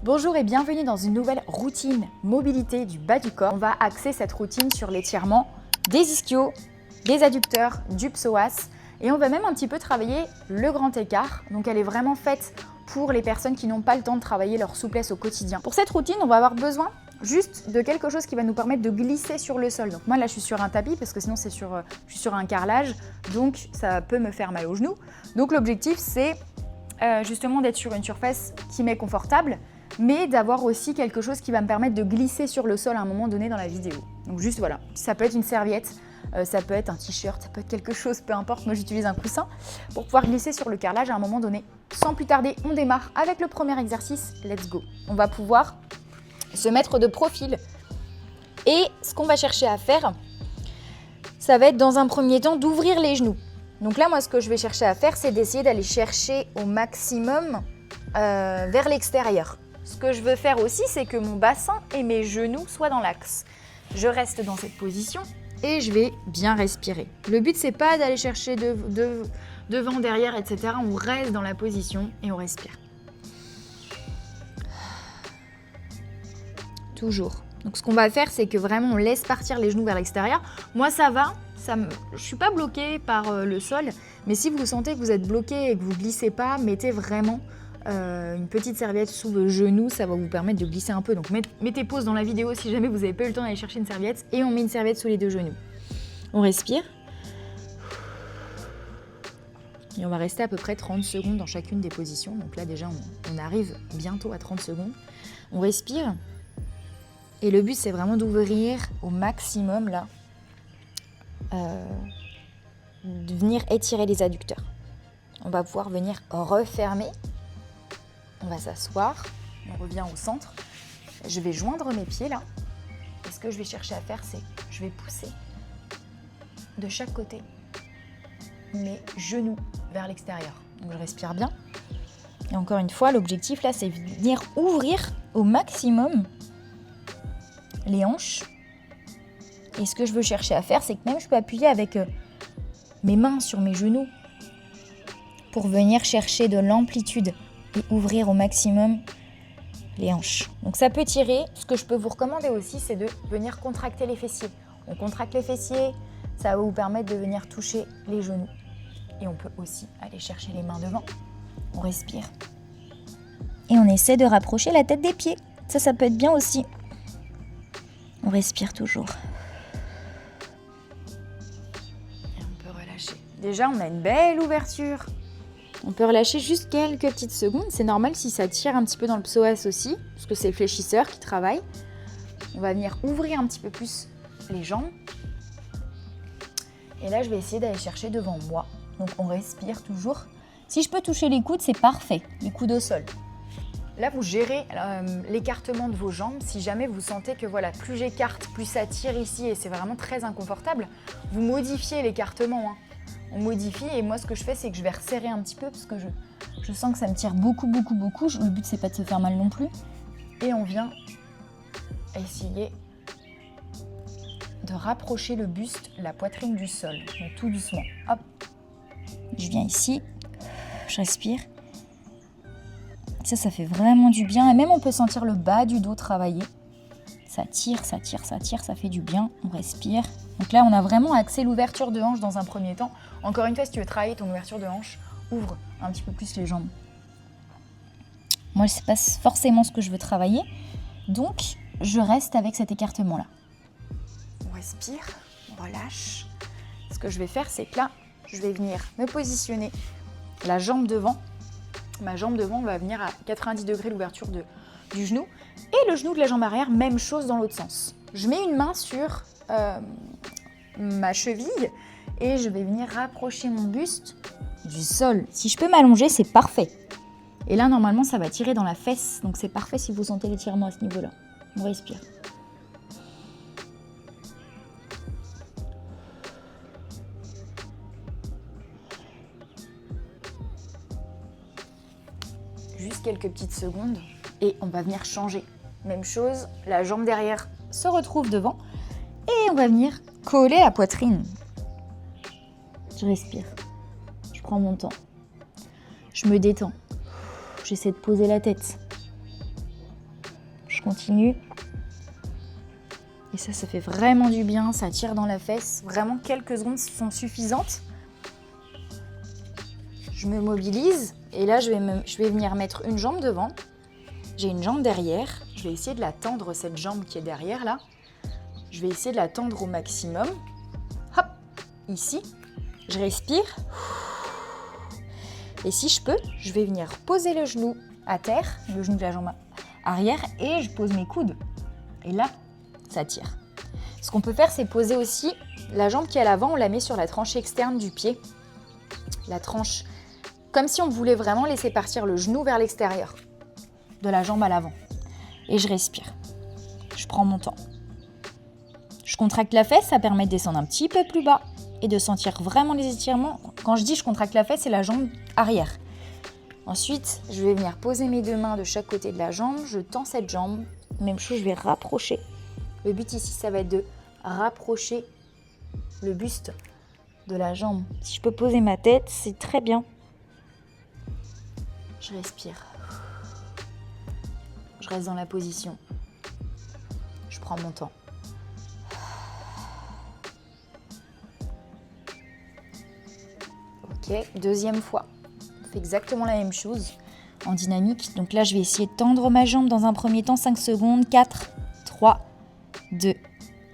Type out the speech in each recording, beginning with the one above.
Bonjour et bienvenue dans une nouvelle routine mobilité du bas du corps. On va axer cette routine sur l'étirement des ischios, des adducteurs, du psoas et on va même un petit peu travailler le grand écart. Donc elle est vraiment faite pour les personnes qui n'ont pas le temps de travailler leur souplesse au quotidien. Pour cette routine, on va avoir besoin juste de quelque chose qui va nous permettre de glisser sur le sol. Donc moi là je suis sur un tapis parce que sinon je suis sur un carrelage, donc ça peut me faire mal aux genoux. Donc l'objectif c'est justement d'être sur une surface qui m'est confortable, mais d'avoir aussi quelque chose qui va me permettre de glisser sur le sol à un moment donné dans la vidéo. Donc juste voilà, ça peut être une serviette, ça peut être un t-shirt, ça peut être quelque chose, peu importe, moi j'utilise un coussin pour pouvoir glisser sur le carrelage à un moment donné. Sans plus tarder, on démarre avec le premier exercice, let's go. On va pouvoir se mettre de profil et ce qu'on va chercher à faire, ça va être dans un premier temps d'ouvrir les genoux. Donc là, moi ce que je vais chercher à faire, c'est d'essayer d'aller chercher au maximum vers l'extérieur. Ce que je veux faire aussi, c'est que mon bassin et mes genoux soient dans l'axe. Je reste dans cette position et je vais bien respirer. Le but, c'est pas d'aller chercher devant, derrière, etc. On reste dans la position et on respire. Toujours. Donc ce qu'on va faire, c'est que vraiment on laisse partir les genoux vers l'extérieur. Moi, ça va. Je ne suis pas bloquée par le sol, mais si vous sentez que vous êtes bloqué et que vous ne glissez pas, mettez vraiment une petite serviette sous vos genoux, ça va vous permettre de glisser un peu. Donc mettez pause dans la vidéo si jamais vous n'avez pas eu le temps d'aller chercher une serviette et on met une serviette sous les deux genoux. On respire. Et on va rester à peu près 30 secondes dans chacune des positions. Donc là déjà on arrive bientôt à 30 secondes. On respire. Et le but c'est vraiment d'ouvrir au maximum là. De venir étirer les adducteurs. On va pouvoir venir refermer. On va s'asseoir. On revient au centre. Je vais joindre mes pieds là. Et ce que je vais chercher à faire, c'est que je vais pousser de chaque côté mes genoux vers l'extérieur. Donc je respire bien. Et encore une fois, l'objectif là, c'est venir ouvrir au maximum les hanches. Et ce que je veux chercher à faire, c'est que même je peux appuyer avec mes mains sur mes genoux pour venir chercher de l'amplitude et ouvrir au maximum les hanches. Donc ça peut tirer. Ce que je peux vous recommander aussi, c'est de venir contracter les fessiers. On contracte les fessiers, ça va vous permettre de venir toucher les genoux. Et on peut aussi aller chercher les mains devant. On respire. Et on essaie de rapprocher la tête des pieds. Ça peut être bien aussi. On respire toujours. Déjà, on a une belle ouverture. On peut relâcher juste quelques petites secondes. C'est normal si ça tire un petit peu dans le psoas aussi, parce que c'est le fléchisseur qui travaille. On va venir ouvrir un petit peu plus les jambes. Et là, je vais essayer d'aller chercher devant moi. Donc, on respire toujours. Si je peux toucher les coudes, c'est parfait. Les coudes au sol. Là, vous gérez l'écartement de vos jambes. Si jamais vous sentez que voilà, plus j'écarte, plus ça tire ici et c'est vraiment très inconfortable, vous modifiez l'écartement. On modifie et moi ce que je fais c'est que je vais resserrer un petit peu parce que je sens que ça me tire beaucoup. Le but c'est pas de se faire mal non plus. Et on vient essayer de rapprocher le buste, la poitrine du sol. Donc tout doucement. Hop. Je viens ici, je respire. Ça fait vraiment du bien. Et même on peut sentir le bas du dos travailler. Ça tire, ça fait du bien. On respire. Donc là, on a vraiment axé l'ouverture de hanche dans un premier temps. Encore une fois, si tu veux travailler ton ouverture de hanche, ouvre un petit peu plus les jambes. Moi, c'est pas forcément ce que je veux travailler. Donc, je reste avec cet écartement-là. On respire, on relâche. Ce que je vais faire, c'est que là, je vais venir me positionner la jambe devant. Ma jambe devant va venir à 90 degrés l'ouverture du genou. Et le genou de la jambe arrière, même chose dans l'autre sens. Je mets une main sur ma cheville et je vais venir rapprocher mon buste du sol. Si je peux m'allonger, c'est parfait. Et là, normalement, ça va tirer dans la fesse. Donc, c'est parfait si vous sentez l'étirement à ce niveau-là. On respire. Juste quelques petites secondes et on va venir changer. Même chose, la jambe derrière se retrouve devant et on va venir coller la poitrine. Je respire, je prends mon temps, je me détends, j'essaie de poser la tête. continue. Et ça fait vraiment du bien, ça tire dans la fesse. Vraiment, quelques secondes sont suffisantes. Je me mobilise et là, je vais venir mettre une jambe devant. J'ai une jambe derrière. Je vais essayer de la tendre, cette jambe qui est derrière là. Je vais essayer de la tendre au maximum. Hop, ici. Je respire. Et si je peux, je vais venir poser le genou à terre, le genou de la jambe arrière, et je pose mes coudes. Et là, ça tire. Ce qu'on peut faire, c'est poser aussi la jambe qui est à l'avant, on la met sur la tranche externe du pied. La tranche, comme si on voulait vraiment laisser partir le genou vers l'extérieur de la jambe à l'avant. Et je respire. Je prends mon temps. Je contracte la fesse, ça permet de descendre un petit peu plus bas et de sentir vraiment les étirements. Quand je dis je contracte la fesse, c'est la jambe arrière. Ensuite, je vais venir poser mes 2 mains de chaque côté de la jambe. Je tends cette jambe. Même chose, je vais rapprocher. Le but ici, ça va être de rapprocher le buste de la jambe. Si je peux poser ma tête, c'est très bien. Je respire. Je reste dans la position. Je prends mon temps. Ok, deuxième fois. On fait exactement la même chose en dynamique. Donc là, je vais essayer de tendre ma jambe dans un premier temps. 5 secondes. 4, 3, 2,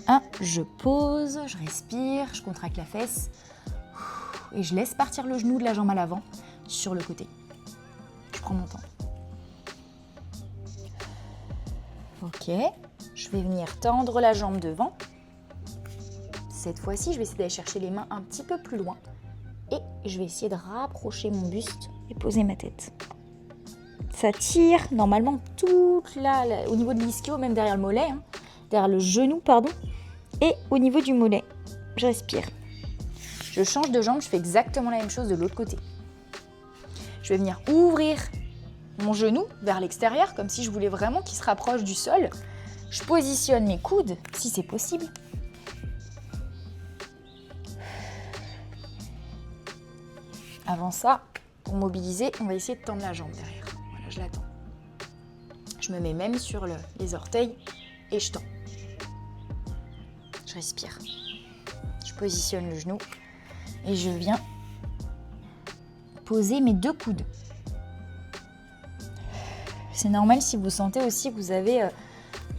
1. Je pose, je respire, je contracte la fesse. Et je laisse partir le genou de la jambe à l'avant sur le côté. Je prends mon temps. Ok, je vais venir tendre la jambe devant. Cette fois-ci, je vais essayer d'aller chercher les mains un petit peu plus loin. Et je vais essayer de rapprocher mon buste et poser ma tête. Ça tire normalement toute au niveau de l'ischio, même derrière le mollet, derrière le genou, pardon, et au niveau du mollet. Je respire. Je change de jambe, je fais exactement la même chose de l'autre côté. Je vais venir ouvrir mon genou vers l'extérieur, comme si je voulais vraiment qu'il se rapproche du sol. Je positionne mes coudes, si c'est possible. Avant ça, pour mobiliser, on va essayer de tendre la jambe derrière. Voilà, je la tends. Je me mets même sur les orteils et je tends. Je respire. Je positionne le genou et je viens poser mes 2 coudes. C'est normal si vous sentez aussi que vous avez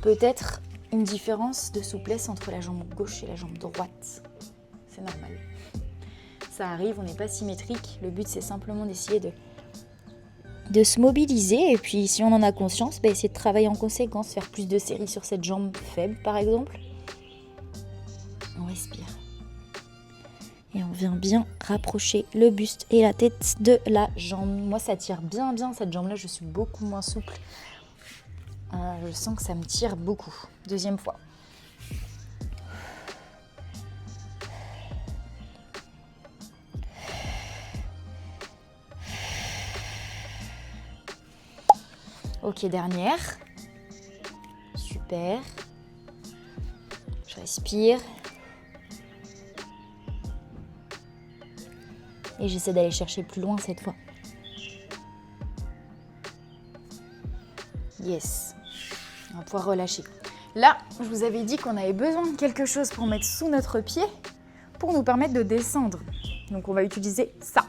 peut-être une différence de souplesse entre la jambe gauche et la jambe droite. C'est normal. Ça arrive, on n'est pas symétrique. Le but, c'est simplement d'essayer de se mobiliser. Et puis, si on en a conscience, essayer de travailler en conséquence, faire plus de séries sur cette jambe faible, par exemple. On respire. Et on vient bien rapprocher le buste et la tête de la jambe. Moi, ça tire bien cette jambe-là. Je suis beaucoup moins souple. Je sens que ça me tire beaucoup. Deuxième fois. Ok, dernière. Super. Je respire. Et j'essaie d'aller chercher plus loin cette fois. Yes. On va pouvoir relâcher. Là, je vous avais dit qu'on avait besoin de quelque chose pour mettre sous notre pied pour nous permettre de descendre. Donc on va utiliser ça.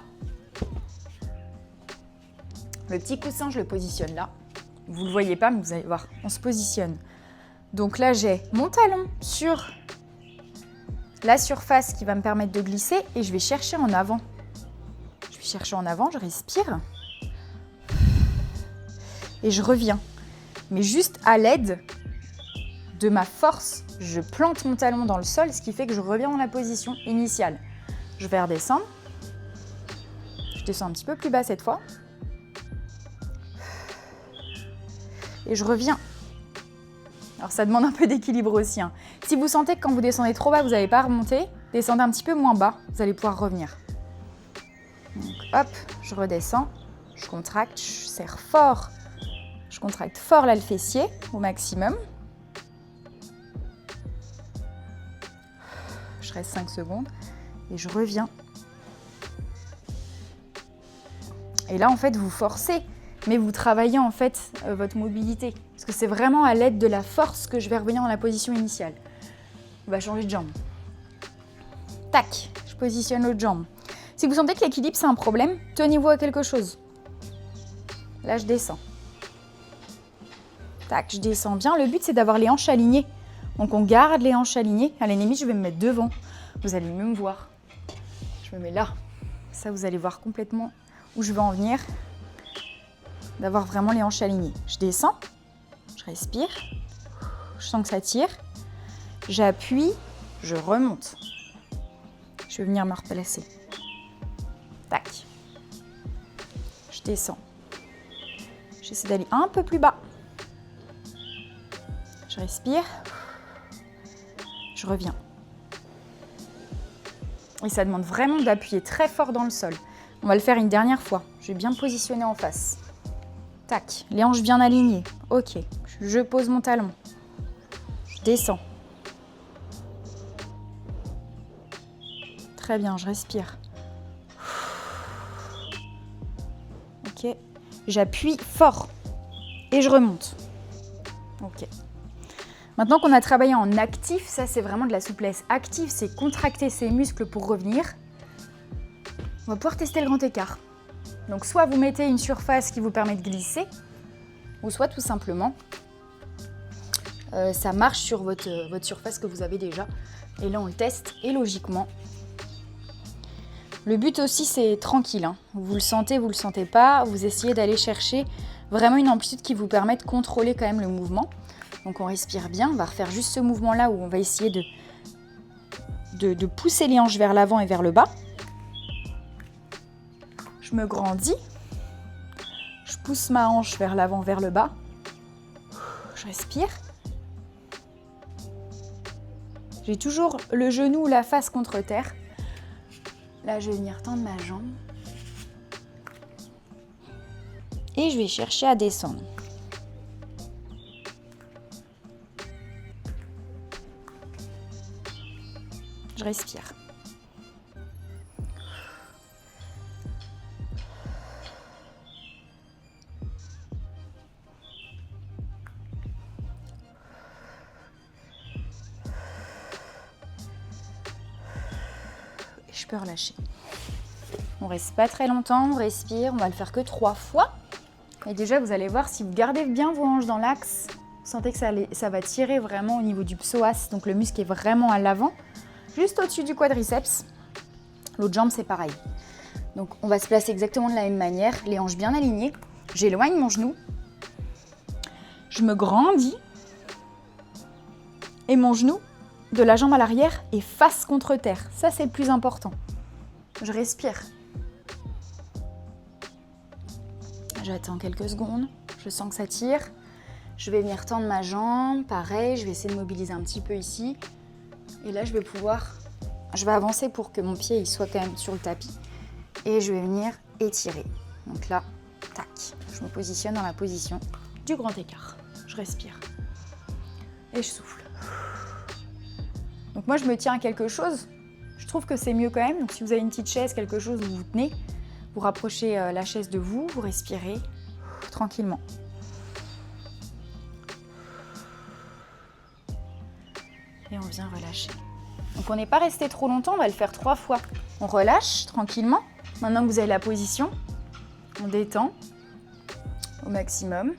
Le petit coussin, je le positionne là. Vous ne le voyez pas, mais vous allez voir, on se positionne. Donc là, j'ai mon talon sur la surface qui va me permettre de glisser et je vais chercher en avant. Je vais chercher en avant, je respire. Et je reviens. Mais juste à l'aide de ma force, je plante mon talon dans le sol, ce qui fait que je reviens dans la position initiale. Je vais redescendre. Je descends un petit peu plus bas cette fois. Et je reviens. Alors ça demande un peu d'équilibre aussi. Si vous sentez que quand vous descendez trop bas, vous n'allez pas remonter, descendez un petit peu moins bas, vous allez pouvoir revenir. Donc hop, je redescends, je contracte, je serre fort. Je contracte fort là le fessier au maximum. Je reste 5 secondes et je reviens. Et là en fait vous forcez, mais vous travaillez en fait votre mobilité. Parce que c'est vraiment à l'aide de la force que je vais revenir dans la position initiale. On va changer de jambe. Tac, je positionne l'autre jambe. Si vous sentez que l'équilibre c'est un problème, tenez-vous à quelque chose. Là, je descends. Tac, je descends bien. Le but, c'est d'avoir les hanches alignées. Donc, on garde les hanches alignées. À la limite, je vais me mettre devant. Vous allez mieux me voir. Je me mets là. Ça, vous allez voir complètement où je veux en venir. D'avoir vraiment les hanches alignées. Je descends. Je respire. Je sens que ça tire. J'appuie. Je remonte. Je vais venir me replacer. Tac. Je descends. J'essaie d'aller un peu plus bas. Je respire. Je reviens. Et ça demande vraiment d'appuyer très fort dans le sol. On va le faire une dernière fois. Je vais bien me positionner en face. Tac, les hanches bien alignées. Ok, je pose mon talon. Je descends. Très bien, je respire. Ok, j'appuie fort et je remonte. Ok. Maintenant qu'on a travaillé en actif, ça c'est vraiment de la souplesse active, c'est contracter ses muscles pour revenir. On va pouvoir tester le grand écart. Donc soit vous mettez une surface qui vous permet de glisser, ou soit tout simplement, ça marche sur votre surface que vous avez déjà. Et là on le teste et logiquement. Le but aussi c'est tranquille, hein. Vous le sentez pas, vous essayez d'aller chercher vraiment une amplitude qui vous permet de contrôler quand même le mouvement. Donc on respire bien, on va refaire juste ce mouvement-là où on va essayer de pousser les hanches vers l'avant et vers le bas. Je me grandis, je pousse ma hanche vers l'avant, vers le bas. Je respire. J'ai toujours le genou ou la face contre terre. Là, je vais venir tendre ma jambe. Et je vais chercher à descendre. Je respire. Et je peux relâcher. On reste pas très longtemps, on respire, on va le faire que 3 fois. Et déjà, vous allez voir, si vous gardez bien vos hanches dans l'axe, vous sentez que ça va tirer vraiment au niveau du psoas, donc le muscle est vraiment à l'avant. Juste au-dessus du quadriceps. L'autre jambe, c'est pareil. Donc, on va se placer exactement de la même manière. Les hanches bien alignées. J'éloigne mon genou. Je me grandis. Et mon genou de la jambe à l'arrière est face contre terre. Ça, c'est le plus important. Je respire. J'attends quelques secondes. Je sens que ça tire. Je vais venir tendre ma jambe. Pareil, je vais essayer de mobiliser un petit peu ici. Et là, je vais avancer pour que mon pied il soit quand même sur le tapis. Et je vais venir étirer. Donc là, tac, je me positionne dans la position du grand écart. Je respire. Et je souffle. Donc moi, je me tiens à quelque chose. Je trouve que c'est mieux quand même. Donc si vous avez une petite chaise, quelque chose où vous tenez, vous rapprochez la chaise de vous, vous respirez tranquillement. Et on vient relâcher. Donc on n'est pas resté trop longtemps, on va le faire 3 fois. On relâche tranquillement. Maintenant que vous avez la position, on détend au maximum.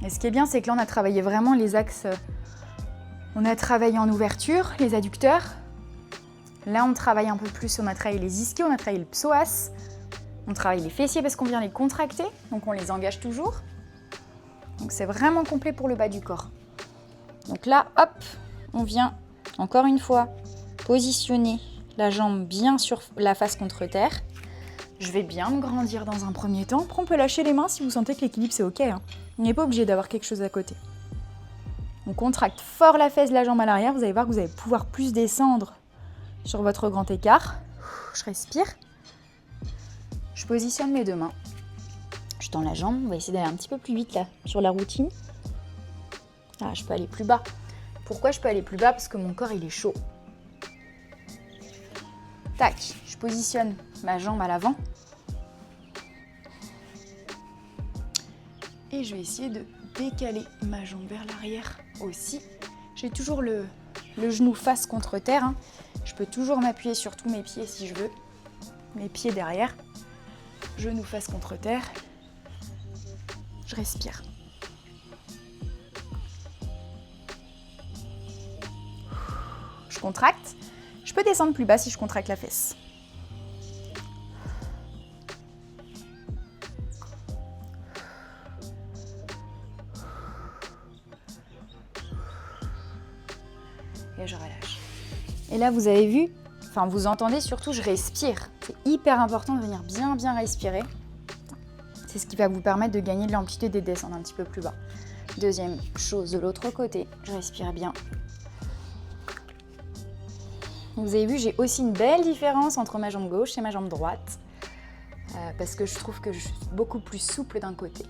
Et ce qui est bien, c'est que là on a travaillé vraiment les axes. On a travaillé en ouverture, les adducteurs. Là on travaille un peu plus, on a travaillé les ischios, on a travaillé le psoas. On travaille les fessiers parce qu'on vient les contracter, donc on les engage toujours. Donc c'est vraiment complet pour le bas du corps. Donc là, hop, on vient, encore une fois, positionner la jambe bien sur la face contre terre. Je vais bien me grandir dans un premier temps. Après, on peut lâcher les mains si vous sentez que l'équilibre, c'est OK. Hein. On n'est pas obligé d'avoir quelque chose à côté. On contracte fort la fesse de la jambe à l'arrière. Vous allez voir que vous allez pouvoir plus descendre sur votre grand écart. Je respire. Je positionne mes 2 mains. Je tends la jambe. On va essayer d'aller un petit peu plus vite là, sur la routine. Ah, je peux aller plus bas. Pourquoi je peux aller plus bas? Parce que mon corps, il est chaud. Tac, je positionne ma jambe à l'avant. Et je vais essayer de décaler ma jambe vers l'arrière aussi. J'ai toujours le genou face contre terre. Hein. Je peux toujours m'appuyer sur tous mes pieds si je veux. Mes pieds derrière. Genou face contre terre. Je respire. Je contracte. Je peux descendre plus bas si je contracte la fesse. Et je relâche. Et là, vous avez vu, enfin vous entendez surtout, je respire. C'est hyper important de venir bien respirer. C'est ce qui va vous permettre de gagner de l'amplitude et de descendre un petit peu plus bas. Deuxième chose, de l'autre côté, je respire bien. Vous avez vu, j'ai aussi une belle différence entre ma jambe gauche et ma jambe droite. Parce que je trouve que je suis beaucoup plus souple d'un côté.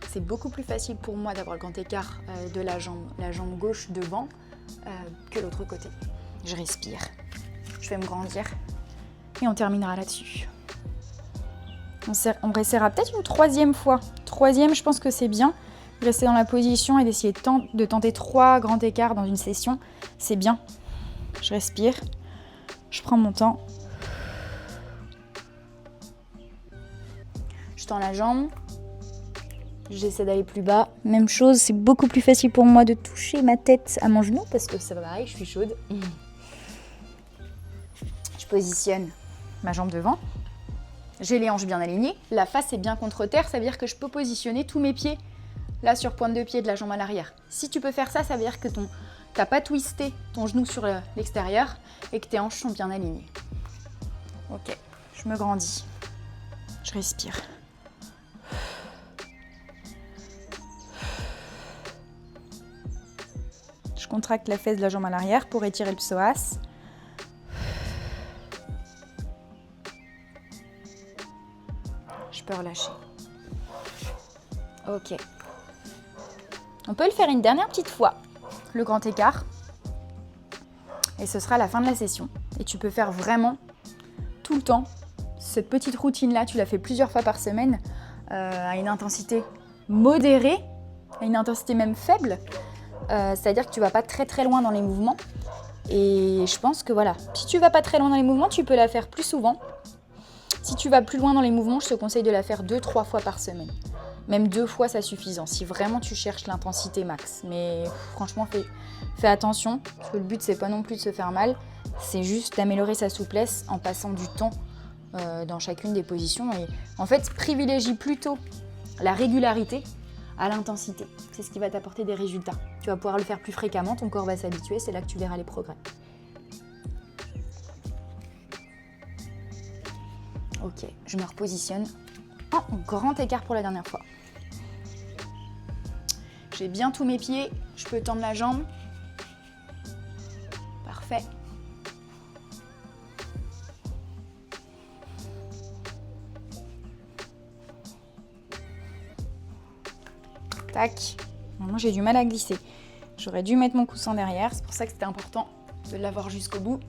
C'est beaucoup plus facile pour moi d'avoir le grand écart de la jambe gauche devant que l'autre côté. Je respire. Je vais me grandir. Et on terminera là-dessus. On réessayera peut-être une troisième fois. Troisième, je pense que c'est bien. Rester dans la position et d'essayer de tenter 3 grands écarts dans une session. C'est bien. Je respire. Je prends mon temps. Je tends la jambe. J'essaie d'aller plus bas. Même chose, c'est beaucoup plus facile pour moi de toucher ma tête à mon genou parce que ça va pareil, je suis chaude. Je positionne ma jambe devant. J'ai les hanches bien alignées. La face est bien contre terre, ça veut dire que je peux positionner tous mes pieds là sur pointe de pied de la jambe à l'arrière. Si tu peux faire ça, ça veut dire que t'as pas twisté ton genou sur l'extérieur et que tes hanches sont bien alignées. Ok, je me grandis. Je respire. Je contracte la fesse de la jambe à l'arrière pour étirer le psoas. Je peux relâcher. Ok. On peut le faire une dernière petite fois, le grand écart. Et ce sera la fin de la session. Et tu peux faire vraiment tout le temps. Cette petite routine-là, tu la fais plusieurs fois par semaine à une intensité modérée, à une intensité même faible. C'est-à-dire que tu ne vas pas très loin dans les mouvements. Et je pense que voilà, si tu ne vas pas très loin dans les mouvements, tu peux la faire plus souvent. Si tu vas plus loin dans les mouvements, je te conseille de la faire 2-3 fois par semaine. Même 2 fois, c'est suffisant, si vraiment tu cherches l'intensité max. Mais franchement, fais attention, parce que le but, c'est pas non plus de se faire mal, c'est juste d'améliorer sa souplesse en passant du temps dans chacune des positions. Et en fait, privilégie plutôt la régularité à l'intensité. C'est ce qui va t'apporter des résultats. Tu vas pouvoir le faire plus fréquemment, ton corps va s'habituer, c'est là que tu verras les progrès. Ok, je me repositionne en grand écart pour la dernière fois. J'ai bien tous mes pieds, je peux tendre la jambe. Parfait. Tac. Maintenant, j'ai du mal à glisser. J'aurais dû mettre mon coussin derrière, c'est pour ça que c'était important de l'avoir jusqu'au bout.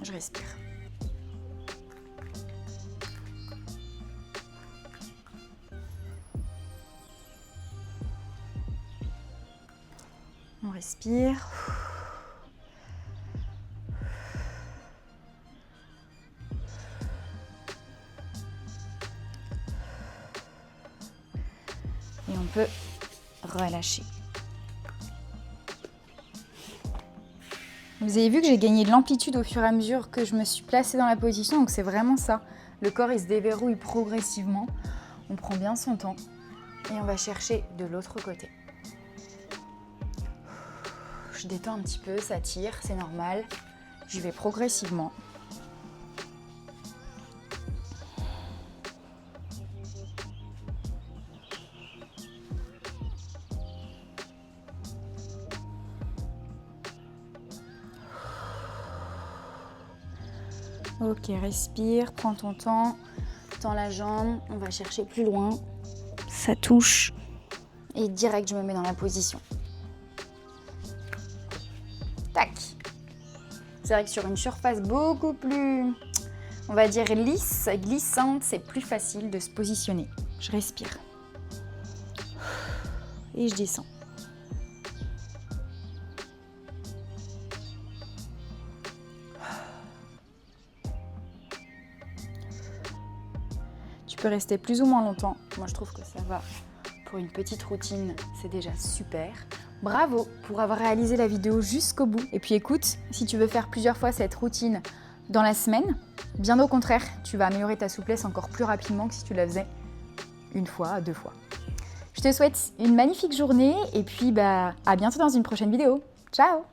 Je respire. On respire. Et on peut relâcher. Vous avez vu que j'ai gagné de l'amplitude au fur et à mesure que je me suis placée dans la position, donc c'est vraiment ça. Le corps, il se déverrouille progressivement. On prend bien son temps et on va chercher de l'autre côté. Je détends un petit peu, ça tire, c'est normal. J'y vais progressivement. Ok, respire, prends ton temps, tends la jambe, on va chercher plus loin. Ça touche. Et direct, je me mets dans la position. Tac. C'est vrai que sur une surface beaucoup plus, on va dire lisse, glissante, c'est plus facile de se positionner. Je respire. et je descends. Tu peux rester plus ou moins longtemps. Moi, je trouve que ça va. Pour une petite routine, c'est déjà super. Bravo pour avoir réalisé la vidéo jusqu'au bout. Et puis écoute, si tu veux faire plusieurs fois cette routine dans la semaine, bien au contraire, tu vas améliorer ta souplesse encore plus rapidement que si tu la faisais une fois, 2 fois. Je te souhaite une magnifique journée et puis à bientôt dans une prochaine vidéo. Ciao!